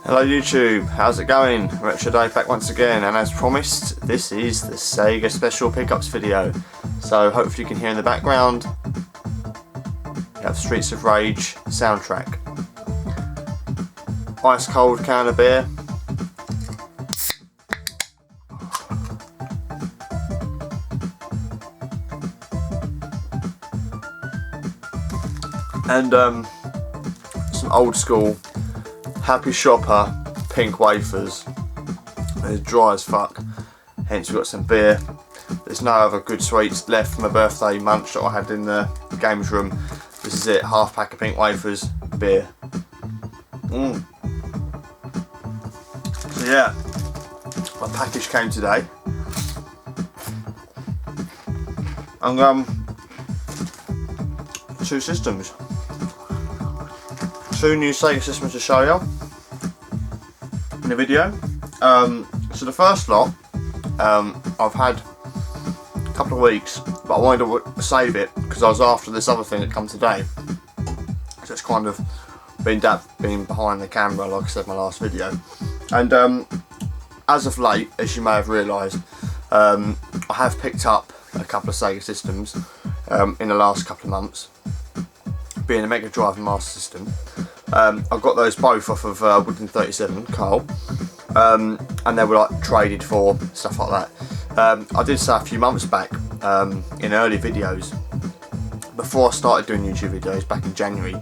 Hello YouTube, how's it going? Retro Dave back once again, and as promised, this is the Sega Special Pickups video. So hopefully you can hear in the background, you have Streets of Rage soundtrack. Ice cold can of beer. And some old school Happy Shopper pink wafers. They're dry as fuck, hence we've got some beer. There's no other good sweets left from a birthday munch that I had in the games room. This is it, half pack of pink wafers, beer. So yeah, my package came today. And two systems. Two new Sega systems to show you in the video. So the first lot, I've had a couple of weeks, but I wanted to save it because I was after this other thing that come today. So it's kind of been behind the camera, like I said in my last video. And as of late, as you may have realised, I have picked up a couple of Sega systems in the last couple of months, being a Mega Drive and Master System. I got those both off of Wooden 37, Carl, and they were like traded for, stuff like that. I did say a few months back in early videos, before I started doing YouTube videos back in January,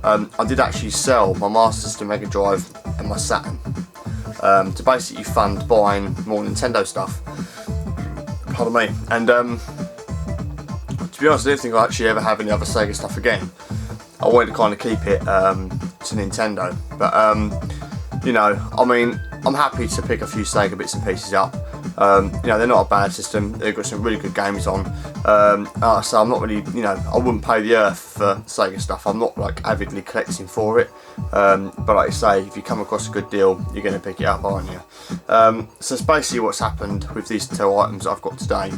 I did actually sell my Master System, Mega Drive and my Saturn to basically fund buying more Nintendo stuff. Pardon me. And to be honest, I didn't think I'd actually ever have any other Sega stuff again. I wanted to kind of keep it to Nintendo, but you know, I mean, I'm happy to pick a few Sega bits and pieces up. You know, they're not a bad system. They've got some really good games on. So I'm not really, you know, I wouldn't pay the earth for Sega stuff. I'm not like avidly collecting for it. But like I say, if you come across a good deal, you're going to pick it up, aren't you? So it's basically what's happened with these two items that I've got today.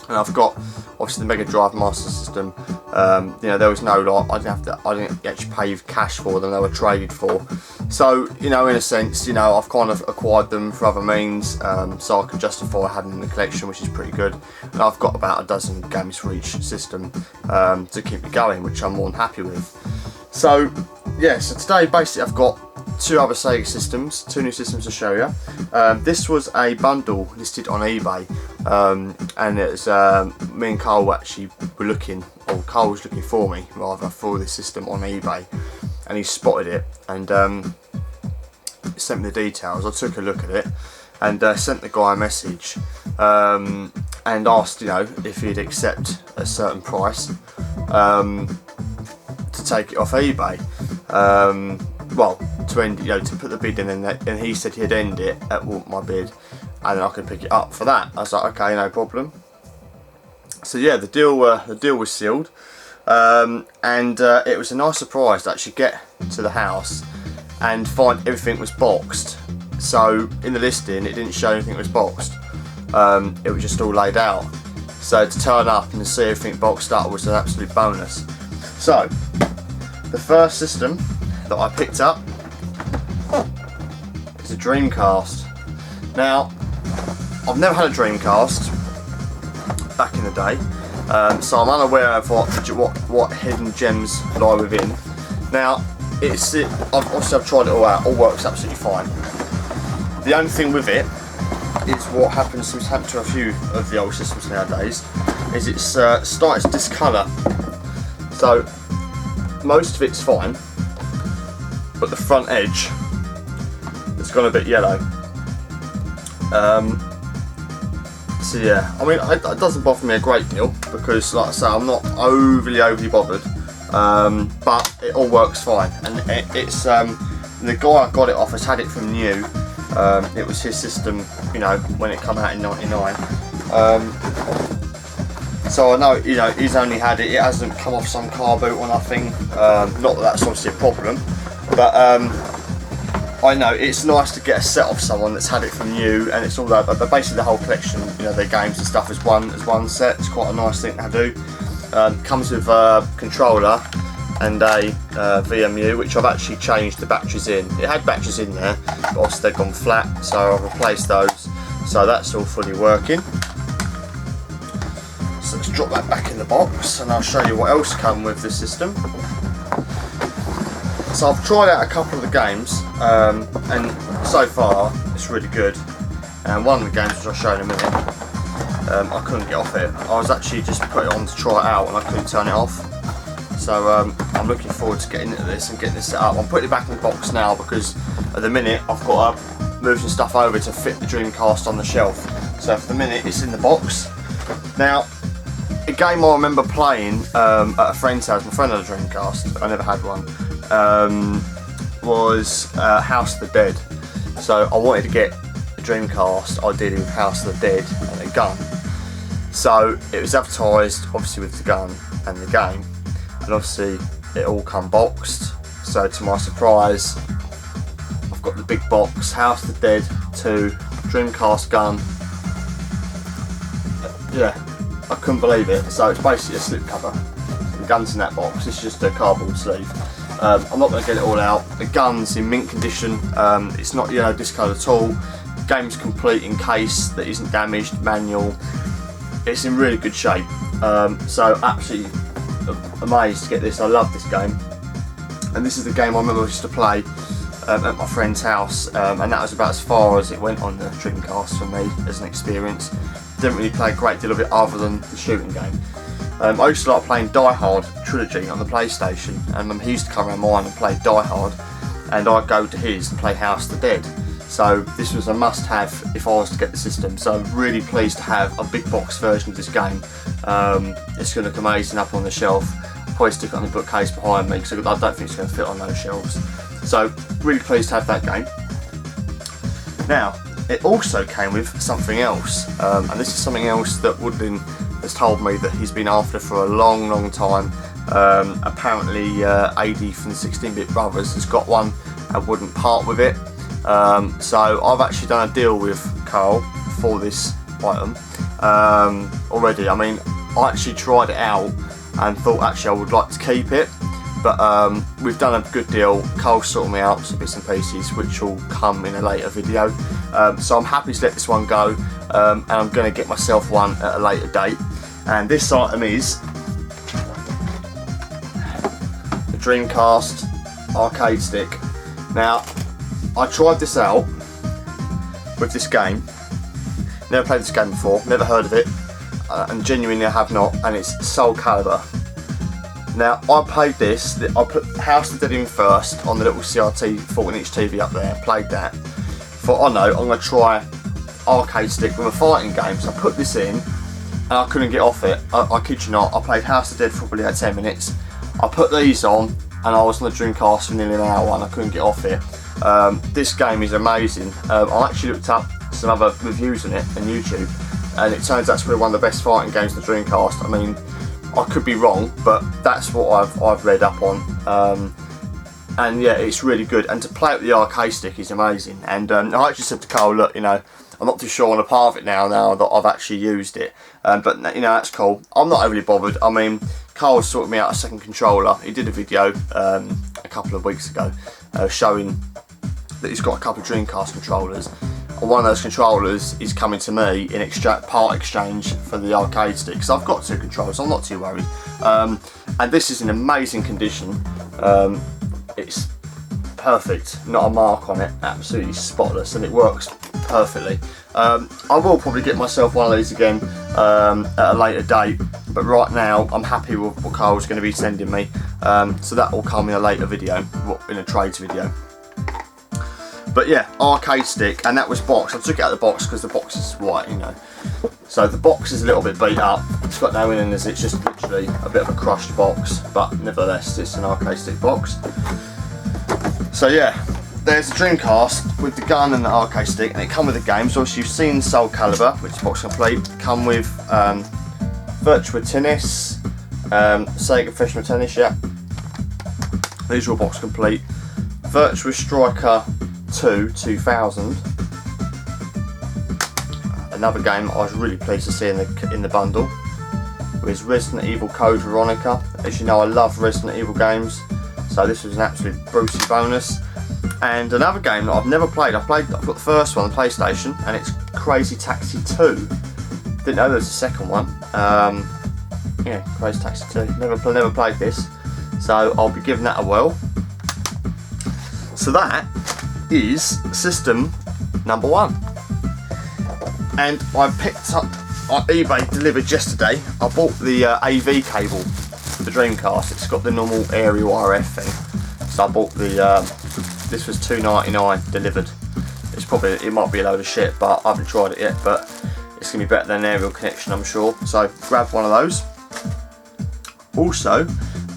And I've got obviously the Mega Drive Master System. You know, there was no lot. I didn't actually pay cash for them. They were traded for. So you know, in a sense, you know, I've kind of acquired them for other means, so I can justify having them in the collection, which is pretty good. And I've got about a dozen games for each system to keep me going, which I'm more than happy with. So yeah, so today basically I've got two other Sega systems, two new systems to show you. This was a bundle listed on eBay, and it's me and Carl actually were looking, or Carl was looking for me rather, for this system on eBay, and he spotted it and sent me the details. I took a look at it and sent the guy a message and asked, you know, if he'd accept a certain price to take it off eBay. Well, to end, you know, to put the bid in, and he said he'd end it at my bid, and then I could pick it up for that. I was like, okay, no problem. So yeah, the deal was sealed, and it was a nice surprise to actually get to the house and find everything was boxed. So in the listing, it didn't show anything was boxed. It was just all laid out. So to turn up and to see everything boxed up was an absolute bonus. So the first system that I picked up is a Dreamcast. Now, I've never had a Dreamcast back in the day, so I'm unaware of what hidden gems lie within. Now, I've tried it all out. All works absolutely fine. The only thing with it is what happens to a few of the old systems nowadays is it's starting to discolour. So most of it's fine, but the front edge has gone a bit yellow. So yeah, I mean, it doesn't bother me a great deal because, like I say, I'm not overly bothered. But it all works fine, and it's the guy I got it off has had it from new. It was his system, you know, when it came out in '99. So I know, you know, he's only had it. It hasn't come off some car boot or nothing. Not that that's obviously a problem, but I know it's nice to get a set off someone that's had it from you, and it's all that. But basically, the whole collection, you know, their games and stuff as one set. It's quite a nice thing to do. Comes with a controller and a VMU, which I've actually changed the batteries in. It had batteries in there, but obviously they've gone flat, so I've replaced those. So that's all fully working. So let's drop that back in the box, and I'll show you what else came with the system. So I've tried out a couple of the games, and so far it's really good. And one of the games, which I'll show in a minute, I couldn't get off it. I was actually just put it on to try it out, and I couldn't turn it off. So I'm looking forward to getting into this and getting this set up. I'm putting it back in the box now because at the minute I've got to move some stuff over to fit the Dreamcast on the shelf. So for the minute it's in the box. Now, a game I remember playing at a friend's house, my friend had a Dreamcast, I never had one, was House of the Dead. So I wanted to get a Dreamcast, ideally with House of the Dead and a gun. So it was advertised obviously with the gun and the game, and obviously it all come boxed. So to my surprise, I've got the big box, House of the Dead 2, Dreamcast gun. Yeah, I couldn't believe it. So it's basically a slipcover. The gun's in that box. It's just a cardboard sleeve. I'm not going to get it all out. The gun's in mint condition. It's not yellow discoloured at all. The game's complete in case that isn't damaged. Manual. It's in really good shape. So absolutely amazed to get this. I love this game. And this is the game I remember I used to play at my friend's house, and that was about as far as it went on the Dreamcast for me as an experience. Didn't really play a great deal of it other than the shooting game. I used to like playing Die Hard Trilogy on the PlayStation, and he used to come around mine and play Die Hard, and I'd go to his and play House of the Dead. So this was a must-have if I was to get the system. So I'm really pleased to have a big box version of this game. It's going to look amazing up on the shelf. I'll probably stick it on the bookcase behind me because I don't think it's going to fit on those shelves. So really pleased to have that game. Now, it also came with something else, and this is something else that Woodlin has told me that he's been after for a long time. Apparently AD from the 16-Bit Brothers has got one and wouldn't part with it. So I've actually done a deal with Carl for this item already. I mean, I actually tried it out and thought actually I would like to keep it, but we've done a good deal. Carl sorted me out some bits and pieces which will come in a later video. So I'm happy to let this one go, and I'm going to get myself one at a later date. And this item is the Dreamcast arcade stick. Now, I tried this out with this game. Never played this game before, never heard of it, and genuinely I have not, and it's Soul Calibur. Now, I played this, I put House of the Dead in first on the little CRT 14-inch TV up there, played that. Thought, oh no, I'm going to try arcade stick with a fighting game, so I put this in, and I couldn't get off it. I kid you not, I played House of the Dead for probably about 10 minutes. I put these on, and I was on the Dreamcast for nearly an hour, and I couldn't get off it. This game is amazing. I actually looked up some other reviews on it on YouTube, and it turns out it's really one of the best fighting games on the Dreamcast. I mean, I could be wrong, but that's what I've read up on. And yeah, it's really good. And to play it with the arcade stick is amazing. And I actually said to Carl, look, you know, I'm not too sure on a part of it now that I've actually used it. But you know, that's cool. I'm not overly bothered. I mean, Carl sorted me out a second controller. He did a video a couple of weeks ago showing that he's got a couple of Dreamcast controllers, and one of those controllers is coming to me in part exchange for the arcade stick. So I've got two controllers, I'm not too worried. And this is in amazing condition. It's perfect, not a mark on it, absolutely spotless, and it works perfectly. I will probably get myself one of these again at a later date, but right now I'm happy with what Carl's going to be sending me. So that will come in a later video, in a trades video. But yeah, arcade stick, and that was boxed. I took it out of the box because the box is white, you know. So the box is a little bit beat up. It's got no innards, it's just literally a bit of a crushed box, but nevertheless, it's an arcade stick box. So yeah, there's the Dreamcast with the gun and the arcade stick, and it come with the games. Obviously, you've seen Soul Calibur, which is box complete. Come with Virtua Tennis, Sega Professional Tennis, yeah. These are all box complete. Virtua Striker 2 2000. Another game I was really pleased to see in the bundle is Resident Evil Code Veronica. As you know, I love Resident Evil games, so this was an absolute Brucey bonus. And another game that I've never played, I've got the first one on PlayStation, and it's Crazy Taxi 2. Didn't know there was a second one. Yeah, Crazy Taxi 2. Never played this, so I'll be giving that a whirl. So that is system number 1. And I picked up on eBay, delivered yesterday. I bought the AV cable for the Dreamcast. It's got the normal aerial RF thing. So I bought this was $2.99 delivered. It might be a load of shit, but I haven't tried it yet. But it's gonna be better than an aerial connection, I'm sure. So grab one of those. Also,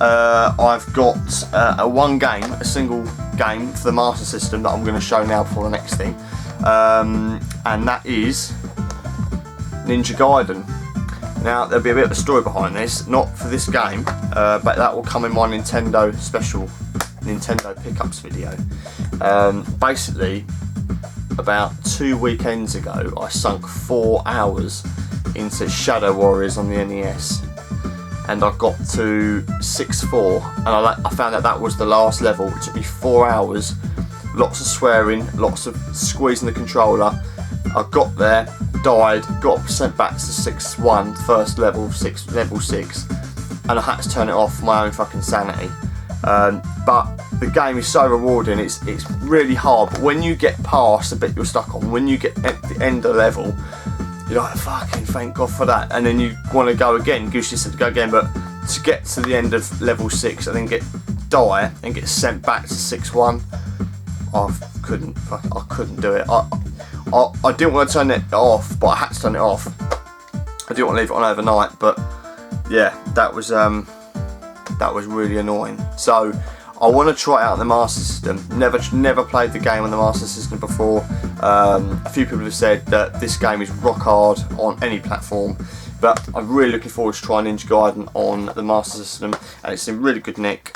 I've got a single game for the Master System that I'm going to show now for the next thing, and that is Ninja Gaiden. Now there'll be a bit of a story behind this, not for this game, but that will come in my Nintendo special Nintendo pickups video. Basically, about 2 weekends ago, I sunk 4 hours into Shadow Warriors on the NES. And I got to 6-4, and I found out that was the last level. It took me 4 hours, lots of swearing, lots of squeezing the controller. I got there, died, got sent back to 6-1, first level, level 6, and I had to turn it off for my own fucking sanity. But the game is so rewarding. It's really hard, but when you get past the bit you're stuck on, when you get at the end of the level, you're like, fucking thank God for that, and then you want to go again, gives you something to go again. But to get to the end of level 6 and then die and get sent back to 6-1, I couldn't do it. I didn't want to turn it off, but I had to turn it off. I didn't want to leave it on overnight, but yeah, that was really annoying. So I want to try it out on the Master System. Never played the game on the Master System before. A few people have said that this game is rock hard on any platform, but I'm really looking forward to trying Ninja Gaiden on the Master System, and it's in really good nick.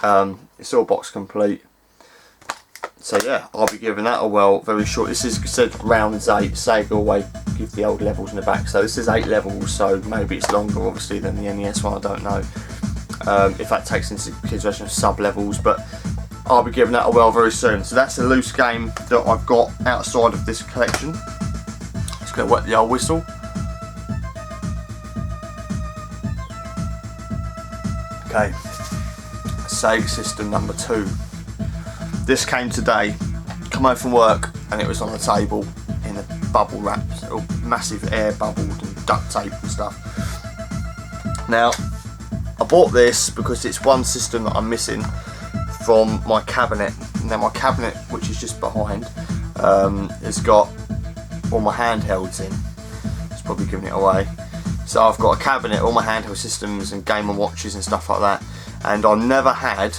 It's all box complete. So yeah, I'll be giving that a whirl very short. This is said rounds 8. Sega always give the old levels in the back, so this is 8 levels. So maybe it's longer, obviously, than the NES one. I don't know. If that takes into consideration sub levels, but I'll be giving that a whirl very soon. So that's a loose game that I've got outside of this collection. Just going to wet the old whistle. Okay, Sega System number 2. This came today. Come home from work and it was on the table in a bubble wrap, all massive air bubbled and duct tape and stuff. Now, I bought this because it's one system that I'm missing from my cabinet. Now my cabinet, which is just behind, has got all my handhelds in. It's probably giving it away. So I've got a cabinet, all my handheld systems and Game & Watches and stuff like that. And I've never had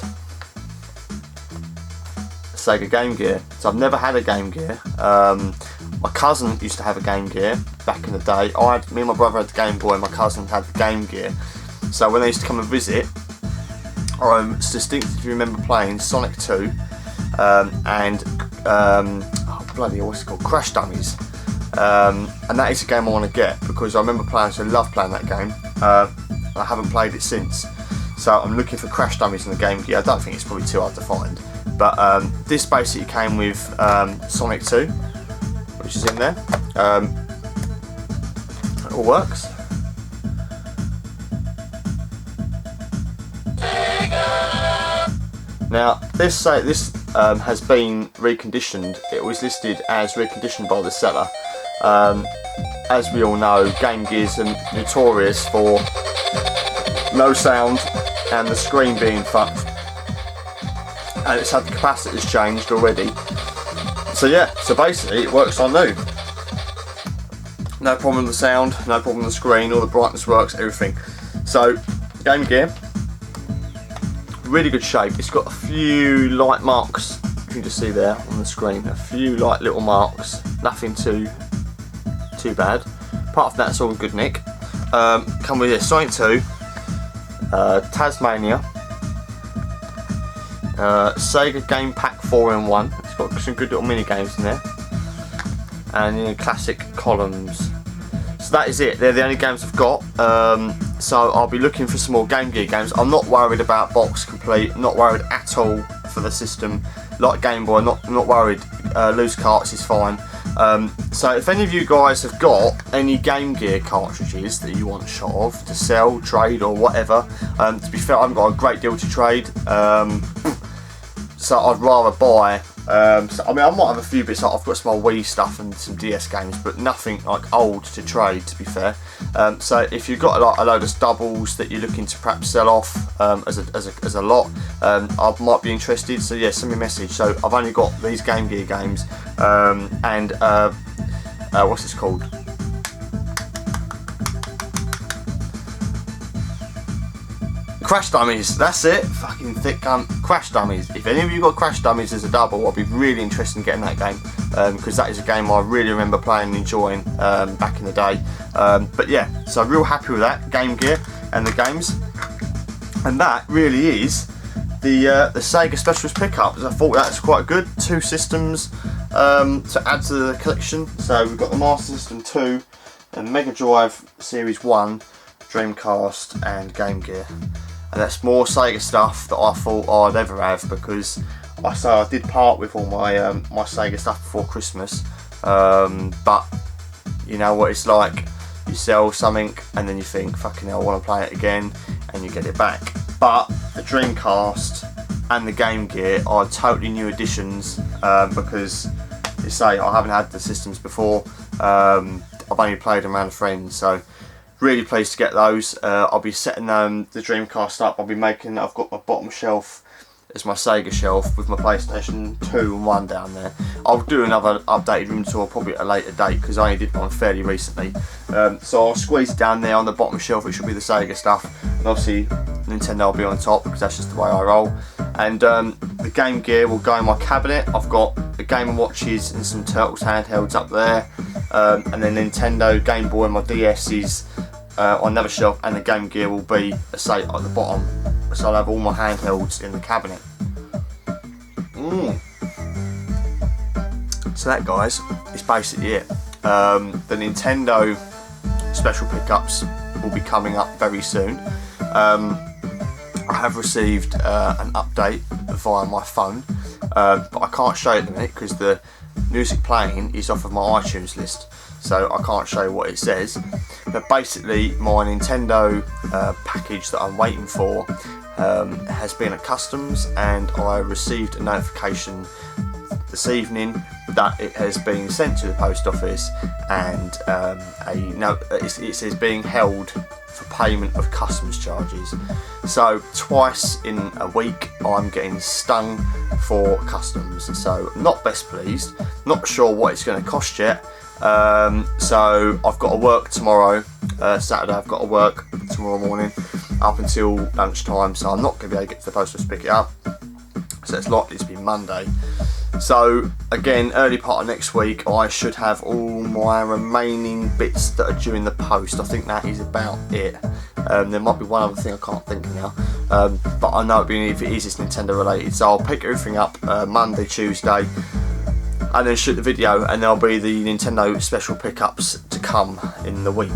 Sega Game Gear. So I've never had a Game Gear. My cousin used to have a Game Gear back in the day. Me and my brother had the Game Boy and my cousin had the Game Gear. So when they used to come and visit, I distinctly remember playing Sonic 2 and what's it called? Crash Dummies. And that is a game I want to get because I remember playing, so I love playing that game. I haven't played it since. So I'm looking for Crash Dummies in the Game Gear. I don't think it's probably too hard to find. But this basically came with Sonic 2, which is in there. It all works. Now this has been reconditioned. It was listed as reconditioned by the seller. As we all know, Game Gears are notorious for no sound and the screen being fucked. And it's had the capacitors changed already. So yeah, so basically it works on new. No problem with the sound, no problem with the screen, all the brightness works, everything. So, Game Gear, really good shape. It's got a few light marks, you can just see there on the screen, a few light little marks, nothing too bad. Apart from that, it's all in good nick. Come with this, Sonic 2, Tasmania, Sega Game Pack 4-in-1. It's got some good little mini games in there, and classic columns. So that is it. They're the only games I've got. so I'll be looking for some more Game Gear games. I'm not worried about box complete, not worried at all for the system. Like Game Boy, not worried. Loose carts is fine. So if any of you guys have got any Game Gear cartridges that you want shot of to sell, trade, or whatever, to be fair, I haven't got a great deal to trade. So I'd rather buy. So, I mean, I might have a few bits. Like I've got some old Wii stuff and some DS games, but nothing like old to trade, to be fair. So if you've got like a load of doubles that you're looking to perhaps sell off as a lot, I might be interested. So yeah, send me a message. So I've only got these Game Gear games and what's this called? Crash Dummies, that's it. Fucking thick cunt. Crash Dummies. If any of you got Crash Dummies as a double, I'd be really interested in getting that game, because that is a game I really remember playing and enjoying back in the day. But yeah, so real happy with that Game Gear and the games. And that really is the Sega Specialist pickups. I thought that's quite good. 2 systems to add to the collection. So we've got the Master System 2 and Mega Drive Series 1, Dreamcast and Game Gear. And that's more Sega stuff that I thought I'd ever have, because I did part with all my my Sega stuff before Christmas. But you know what it's like. You sell something and then you think, fucking hell, I want to play it again, and you get it back. But the Dreamcast and the Game Gear are totally new additions, because you say I haven't had the systems before. I've only played them around friends, so really pleased to get those. I'll be setting the Dreamcast up. I've got my bottom shelf as my Sega shelf with my PlayStation 2 and 1 down there. I'll do another updated room tour probably at a later date, because I only did one fairly recently. So I'll squeeze it down there on the bottom shelf, which will be the Sega stuff, and obviously Nintendo will be on top, because that's just the way I roll. And the Game Gear will go in my cabinet. I've got the Game & Watches and some Turtles handhelds up there, and then Nintendo, Game Boy and my DS is on another shelf, and the Game Gear will be, say, at the bottom. So I'll have all my handhelds in the cabinet. So that, guys, is basically it. The Nintendo special pickups will be coming up very soon. I have received an update via my phone, but I can't show you at the minute because the music playing is off of my iTunes list, so I can't show you what it says. But basically, my Nintendo package that I'm waiting for has been at customs, and I received a notification this evening that it has been sent to the post office, and it says being held for payment of customs charges. So twice in a week I'm getting stung for customs, so not best pleased. Not sure what it's going to cost yet. So I've got to work tomorrow, Saturday. I've got to work tomorrow morning up until lunchtime, so I'm not going to be able to get to the post office to pick it up, so it's likely to be Monday. So again, early part of next week I should have all my remaining bits that are due in the post. I think that is about it. There might be one other thing I can't think of now, but I know if it is, it's Nintendo related, so I'll pick everything up Monday, Tuesday, and then shoot the video, and there'll be the Nintendo special pickups to come in the week.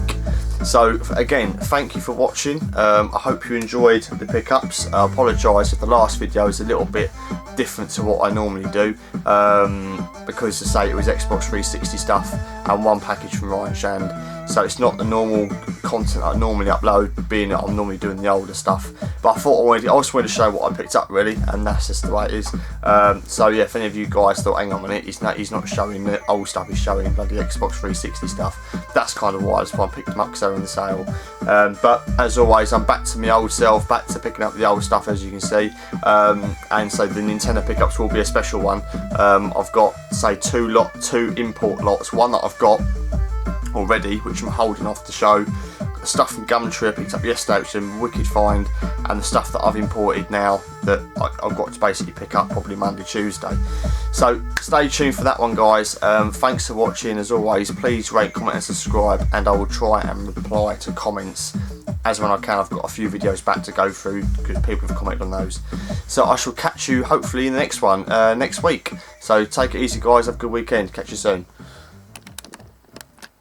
So again, thank you for watching. I hope you enjoyed the pickups. I apologise if the last video is a little bit different to what I normally do, because to say it was Xbox 360 stuff and one package from Ryan Shand, so it's not the normal content I normally upload, being that I'm normally doing the older stuff. But I thought I just wanted to show what I picked up, really, and that's just the way it is. So yeah, if any of you guys thought, hang on a minute, he's not showing the old stuff, he's showing bloody Xbox 360 stuff, that's kind of why I picked them up, because they're in the sale. But as always, I'm back to my old self, back to picking up the old stuff, as you can see. And so the Nintendo pickups will be a special one. I've got, say, two import lots. One that I've got already, which I'm holding off to show. The stuff from Gumtree I picked up yesterday, which is a wicked find, and the stuff that I've imported now that I've got to basically pick up probably Monday, Tuesday. So stay tuned for that one, guys. Thanks for watching. As always, please rate, comment and subscribe, and I will try and reply to comments as when I can. I've got a few videos back to go through because people have commented on those. So I shall catch you hopefully in the next one next week. So take it easy, guys. Have a good weekend. Catch you soon.